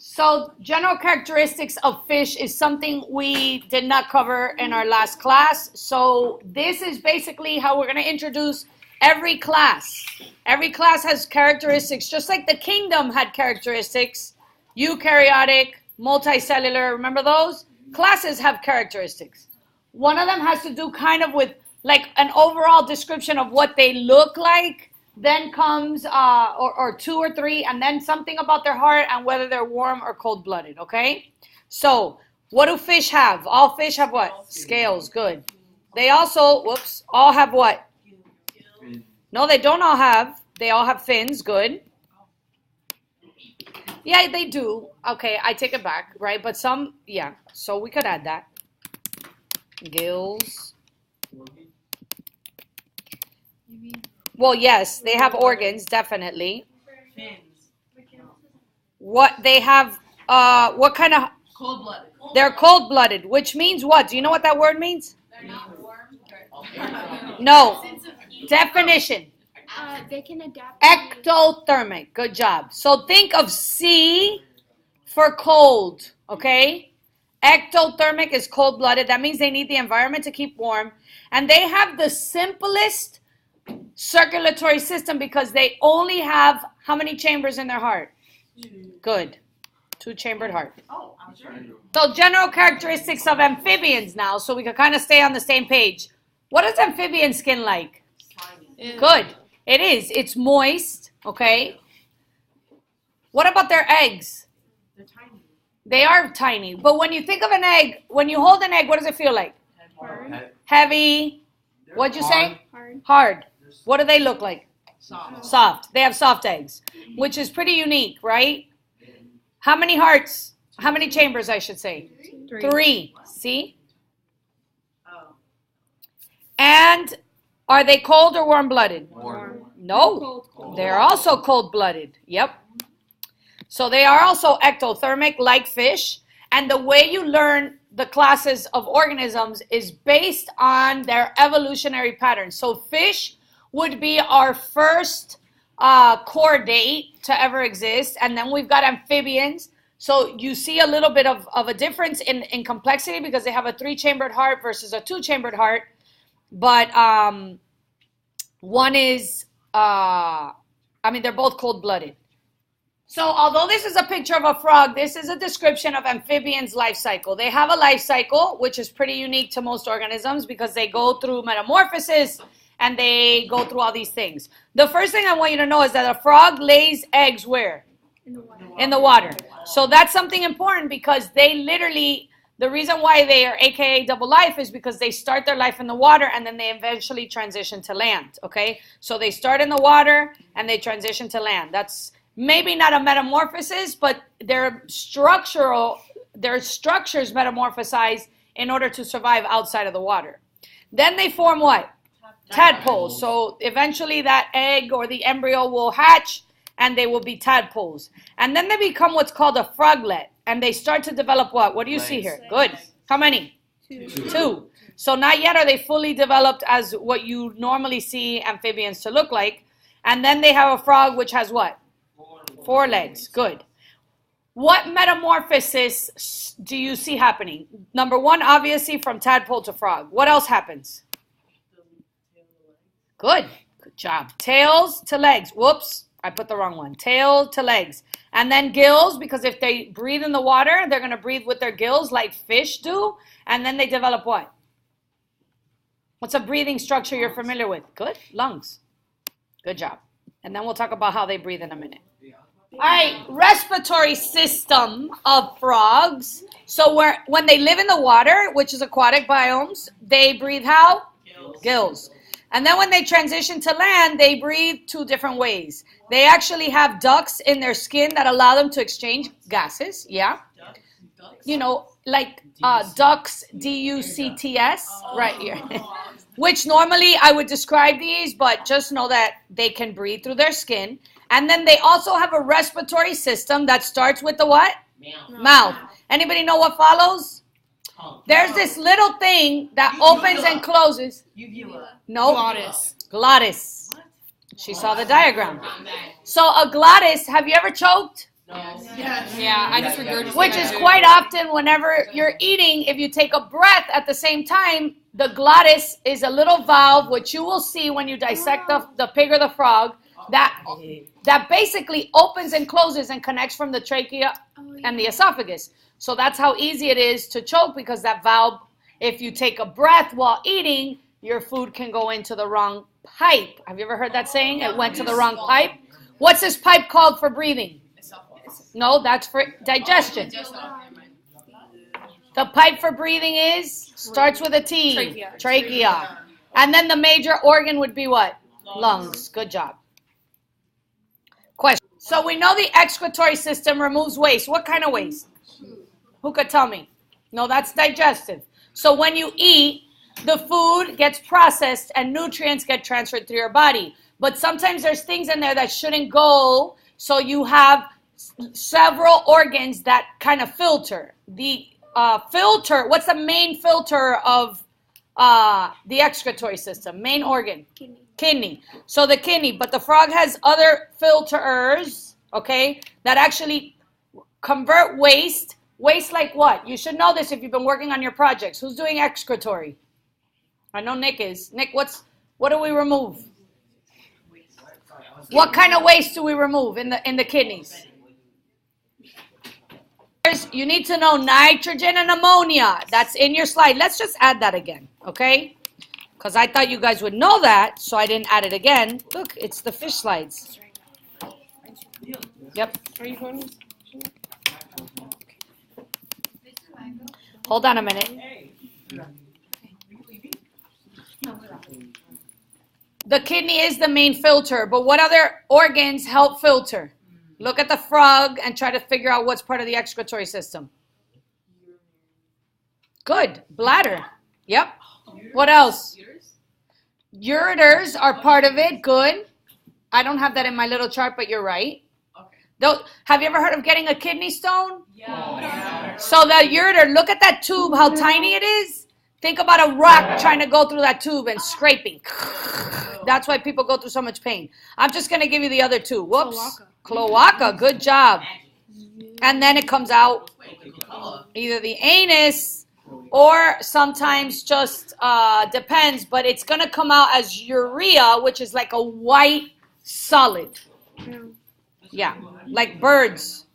So general characteristics of fish is something we did not cover in our last class. So this is basically how we're going to introduce every class. Every class has characteristics, just like the kingdom had characteristics. Eukaryotic, multicellular, remember those? Classes have characteristics. One of them has to do kind of with like an overall description of what they look like. Then comes, or two or three, and then something about their heart and whether they're warm or cold-blooded, okay? So, what do fish have? All fish have what? Scales, good. They also, all have what? No, they don't all have. They all have fins, good. Yeah, they do. Okay, I take it back, right? But some, yeah, so we could add that. Gills. Well, yes, they have organs, definitely. What they have, what kind of? Cold-blooded. They're cold-blooded, which means what? Do you know what that word means? They're not warm. No. Definition. They can adapt. Ectothermic. Good job. So think of C for cold, okay? Ectothermic is cold-blooded. That means they need the environment to keep warm. And they have the simplest circulatory system because they only have how many chambers in their heart? Good. 2-chambered heart. Oh, I'm sure. So general characteristics of amphibians now, so we can kind of stay on the same page. What is amphibian skin like? Good. It is. It's moist, okay? What about their eggs? They're tiny. They are tiny. But when you think of an egg, when you hold an egg, what does it feel like? Hard. Heavy. What'd you say? Hard. What do they look like? Soft. Soft. They have soft eggs, which is pretty unique, right? How many hearts? How many chambers, I should say? 3. See? Oh. And are they cold or warm-blooded? Warm. No. They're also cold-blooded. Yep. So they are also ectothermic, like fish. And the way you learn the classes of organisms is based on their evolutionary patterns. So fish would be our first chordate to ever exist. And then we've got amphibians. So you see a little bit of a difference in complexity because they have a 3-chambered heart versus a 2-chambered heart. But one is, they're both cold-blooded. So although this is a picture of a frog, this is a description of amphibians' life cycle. They have a life cycle, which is pretty unique to most organisms because they go through metamorphosis and they go through all these things. The first thing I want you to know is that a frog lays eggs where? In the water. In the water. So that's something important because they literally, the reason why they are AKA double life is because they start their life in the water and then they eventually transition to land, okay? So they start in the water and they transition to land. That's maybe not a metamorphosis, but their structures metamorphosize in order to survive outside of the water. Then they form what? Tadpoles. So eventually that egg or the embryo will hatch and they will be tadpoles. And then they become what's called a froglet. And they start to develop what? What do you see here? Good. How many? 2. So not yet are they fully developed as what you normally see amphibians to look like. And then they have a frog which has what? 4 legs. Good. What metamorphosis do you see happening? Number 1, obviously, from tadpole to frog. What else happens? Good. Good job. Tails to legs. Whoops. I put the wrong one. Tail to legs. And then gills, because if they breathe in the water, they're going to breathe with their gills like fish do. And then they develop what? What's a breathing structure you're familiar with? Good. Lungs. Good job. And then we'll talk about how they breathe in a minute. All right, respiratory system of frogs. So when they live in the water, which is aquatic biomes, they breathe how? Gills. And then when they transition to land, they breathe 2 different ways. They actually have ducts in their skin that allow them to exchange gases. Yeah. You know, like ducts, D-U-C-T-S, right here. Which normally I would describe these, but just know that they can breathe through their skin. And then they also have a respiratory system that starts with the what? Mouth. Anybody know what follows? There's this little thing that opens and closes. No. Glottis. She saw the diagram. So a glottis, have you ever choked? Yeah, I just regurgitated. Which is quite often whenever you're eating, if you take a breath at the same time, the glottis is a little valve, which you will see when you dissect the pig or the frog, that basically opens and closes and connects from the trachea and the esophagus. So that's how easy it is to choke, because that valve, if you take a breath while eating, your food can go into the wrong pipe. Have you ever heard that saying? It went to the wrong pipe. What's this pipe called for breathing? No, that's for digestion. The pipe for breathing starts with a T. Trachea. And then the major organ would be what? Lungs. Good job. Question. So we know the excretory system removes waste. What kind of waste? Who could tell me? No, that's digestive. So when you eat, the food gets processed and nutrients get transferred through your body. But sometimes there's things in there that shouldn't go, so you have several organs that kind of filter. The filter, what's the main filter of the excretory system? Main organ? Kidney. So the kidney, but the frog has other filters, okay, that actually convert waste. Waste like what? You should know this if you've been working on your projects. Who's doing excretory? I know Nick is. Nick, what do we remove? What kind of waste do we remove in the kidneys? You need to know nitrogen and ammonia. That's in your slide. Let's just add that again, okay? Because I thought you guys would know that, so I didn't add it again. Look, it's the fish slides. Yep. Hold on a minute. The kidney is the main filter, but what other organs help filter? Look at the frog and try to figure out what's part of the excretory system. Good. Bladder. Yep. What else? Ureters are part of it. Good. I don't have that in my little chart, but you're right. Have you ever heard of getting a kidney stone? Yeah. So the ureter, look at that tube, how tiny it is. Think about a rock trying to go through that tube and scraping. That's why people go through so much pain. I'm just going to give you the other two. Whoops. Cloaca. Good job. And then it comes out either the anus or sometimes just depends, but it's going to come out as urea, which is like a white solid. Yeah, like birds.